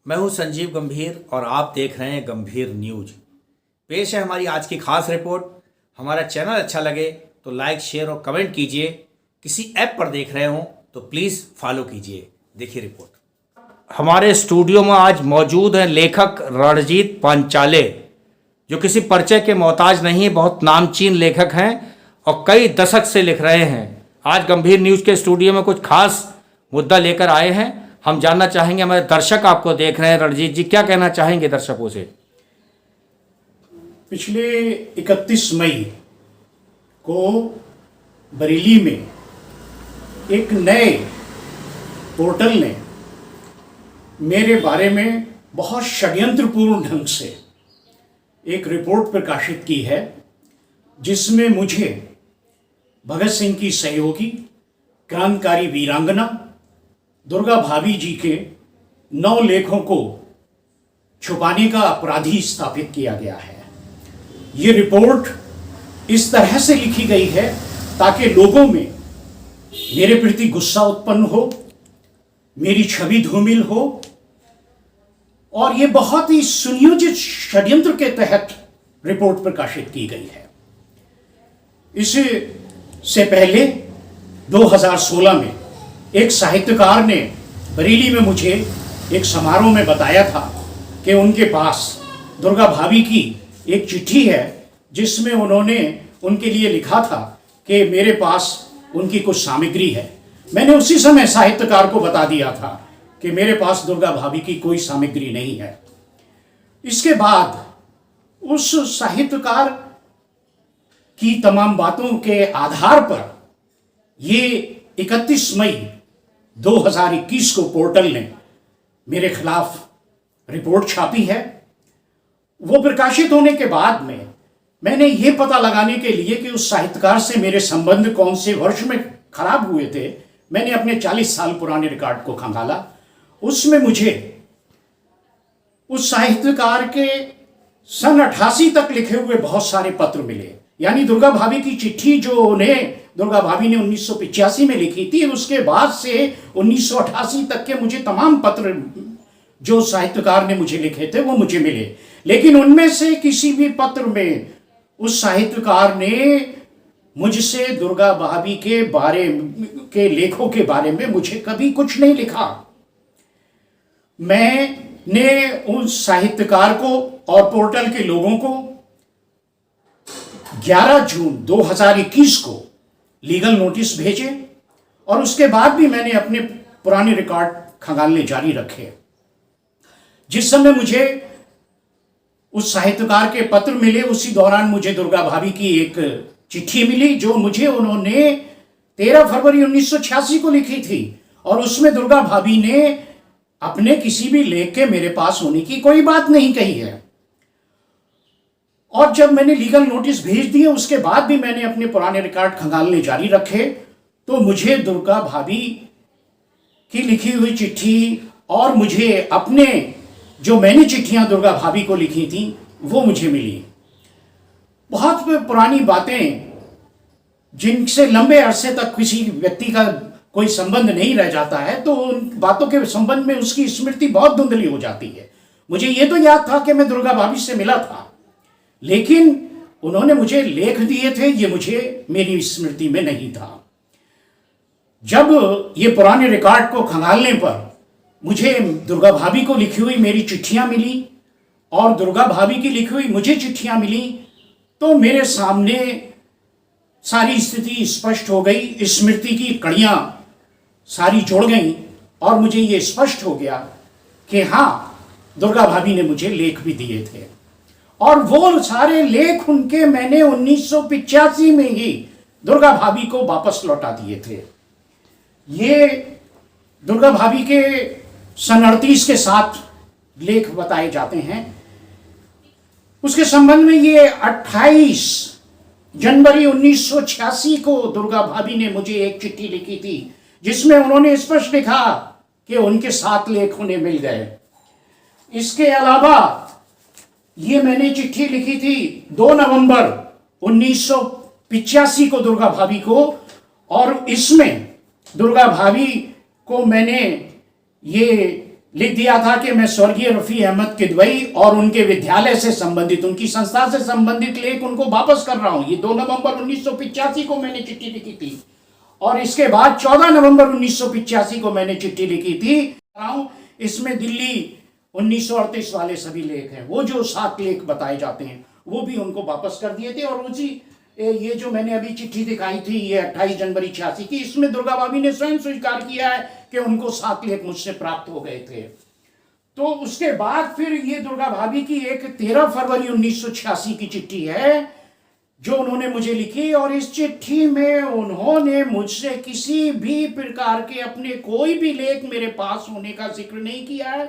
मैं हूं संजीव गंभीर और आप देख रहे हैं गंभीर न्यूज। पेश है हमारी आज की खास रिपोर्ट। हमारा चैनल अच्छा लगे तो लाइक शेयर और कमेंट कीजिए। किसी ऐप पर देख रहे हो तो प्लीज़ फॉलो कीजिए। देखिए रिपोर्ट। हमारे स्टूडियो में आज मौजूद हैं लेखक रणजीत पांचाले, जो किसी परिचय के मोहताज नहीं, बहुत नामचीन लेखक हैं और कई दशक से लिख रहे हैं। आज गंभीर न्यूज़ के स्टूडियो में कुछ खास मुद्दा लेकर आए हैं। हम जानना चाहेंगे, हमारे दर्शक आपको देख रहे हैं, रणजीत जी क्या कहना चाहेंगे दर्शकों से? पिछले 31 मई को बरेली में एक नए पोर्टल ने मेरे बारे में बहुत षड्यंत्रपूर्ण ढंग से एक रिपोर्ट प्रकाशित की है, जिसमें मुझे भगत सिंह की सहयोगी क्रांतिकारी वीरांगना दुर्गा भाभी जी के 9 लेखों को छुपाने का अपराधी स्थापित किया गया है। ये रिपोर्ट इस तरह से लिखी गई है ताकि लोगों में मेरे प्रति गुस्सा उत्पन्न हो, मेरी छवि धूमिल हो, और ये बहुत ही सुनियोजित षड्यंत्र के तहत रिपोर्ट प्रकाशित की गई है। इससे पहले 2016 में एक साहित्यकार ने बरेली में मुझे एक समारोह में बताया था कि उनके पास दुर्गा भाभी की एक चिट्ठी है, जिसमें उन्होंने उनके लिए लिखा था कि मेरे पास उनकी कुछ सामग्री है। मैंने उसी समय साहित्यकार को बता दिया था कि मेरे पास दुर्गा भाभी की कोई सामग्री नहीं है। इसके बाद उस साहित्यकार की तमाम बातों के आधार पर ये 31 मई 2021 को पोर्टल ने मेरे खिलाफ रिपोर्ट छापी है। वो प्रकाशित होने के बाद में मैंने ये पता लगाने के लिए कि उस साहित्यकार से मेरे संबंध कौन से वर्ष में खराब हुए थे, मैंने अपने 40 साल पुराने रिकॉर्ड को खंगाला। उसमें मुझे उस साहित्यकार के सन 88 तक लिखे हुए बहुत सारे पत्र मिले। यानी दुर्गा भाभी की चिट्ठी जो उन्हें दुर्गा भाभी ने 1985 में लिखी थी, उसके बाद से 1988 तक के मुझे तमाम पत्र जो साहित्यकार ने मुझे लिखे थे वो मुझे मिले। लेकिन उनमें से किसी भी पत्र में उस साहित्यकार ने मुझसे दुर्गा भाभी के बारे के लेखों के बारे में मुझे कभी कुछ नहीं लिखा। मैंने उस साहित्यकार को और पोर्टल के लोगों को 11 जून 2021 को लीगल नोटिस भेजे और उसके बाद भी मैंने अपने पुराने रिकॉर्ड खंगालने जारी रखे। जिस समय मुझे उस साहित्यकार के पत्र मिले, उसी दौरान मुझे दुर्गा भाभी की एक चिट्ठी मिली जो मुझे उन्होंने 13 फरवरी 1986 को लिखी थी, और उसमें दुर्गा भाभी ने अपने किसी भी लेख के मेरे पास होने की कोई बात नहीं कही है। और जब मैंने लीगल नोटिस भेज दिए उसके बाद भी मैंने अपने पुराने रिकॉर्ड खंगालने जारी रखे, तो मुझे दुर्गा भाभी की लिखी हुई चिट्ठी और मुझे अपने जो मैंने चिट्ठियां दुर्गा भाभी को लिखी थी वो मुझे मिली। बहुत पुरानी बातें जिनसे लंबे अरसे तक किसी व्यक्ति का कोई संबंध नहीं रह जाता है, तो उन बातों के संबंध में उसकी स्मृति बहुत धुंधली हो जाती है। मुझे ये तो याद था कि मैं दुर्गा भाभी से मिला था, लेकिन उन्होंने मुझे लेख दिए थे, ये मुझे मेरी स्मृति में नहीं था। जब ये पुराने रिकॉर्ड को खंगालने पर मुझे दुर्गा भाभी को लिखी हुई मेरी चिट्ठियां मिली और दुर्गा भाभी की लिखी हुई मुझे चिट्ठियां मिली, तो मेरे सामने सारी स्थिति स्पष्ट हो गई। स्मृति की कड़ियां सारी जुड़ गई और मुझे ये स्पष्ट हो गया कि हाँ, दुर्गा भाभी ने मुझे लेख भी दिए थे, और वो सारे लेख उनके मैंने 1985 में ही दुर्गा भाभी को वापस लौटा दिए थे। ये दुर्गा भाभी के सन 38 के साथ लेख बताए जाते हैं। उसके संबंध में ये 28 जनवरी 1986 को दुर्गा भाभी ने मुझे एक चिट्ठी लिखी थी, जिसमें उन्होंने स्पष्ट लिखा कि उनके 7 लेख उन्हें मिल गए। इसके अलावा ये मैंने चिट्ठी लिखी थी 2 नवंबर 1985 को दुर्गा भाभी को, और इसमें दुर्गा भाभी को मैंने ये लिख दिया था कि मैं स्वर्गीय रफ़ी अहमद किदवई और उनके विद्यालय से संबंधित, उनकी संस्था से संबंधित लेख उनको वापस कर रहा हूं। ये 2 नवंबर 1985 को मैंने चिट्ठी लिखी थी और इसके बाद 14 नवंबर 1985 को मैंने चिट्ठी लिखी थी। इसमें दिल्ली 1938 वाले सभी लेख हैं, वो जो 7 लेख बताए जाते हैं वो भी उनको वापस कर दिए थे। और उसी ये जो मैंने अभी चिट्ठी दिखाई थी ये 28 जनवरी 86 की, इसमें दुर्गा भाभी ने स्वयं स्वीकार किया है कि उनको 7 लेख मुझसे प्राप्त हो गए थे। तो उसके बाद फिर ये दुर्गा भाभी की एक 13 फरवरी 1986 की चिट्ठी है जो उन्होंने मुझे लिखी, और इस चिट्ठी में उन्होंने मुझसे किसी भी प्रकार के अपने कोई भी लेख मेरे पास होने का जिक्र नहीं किया है,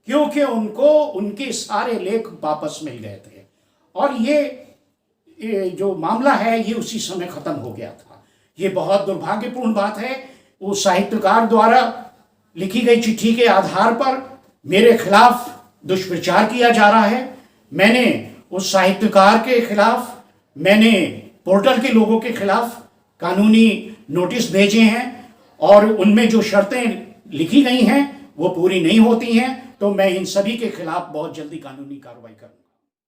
क्योंकि उनको उनके सारे लेख वापस मिल गए थे और ये जो मामला है ये उसी समय खत्म हो गया था। ये बहुत दुर्भाग्यपूर्ण बात है। वो साहित्यकार द्वारा लिखी गई चिट्ठी के आधार पर मेरे खिलाफ दुष्प्रचार किया जा रहा है। मैंने उस साहित्यकार के खिलाफ, मैंने पोर्टल के लोगों के खिलाफ कानूनी नोटिस भेजे हैं और उनमें जो शर्तें लिखी गई हैं वो पूरी नहीं होती हैं, तो मैं इन सभी के खिलाफ बहुत जल्दी कानूनी कार्रवाई करूंगा।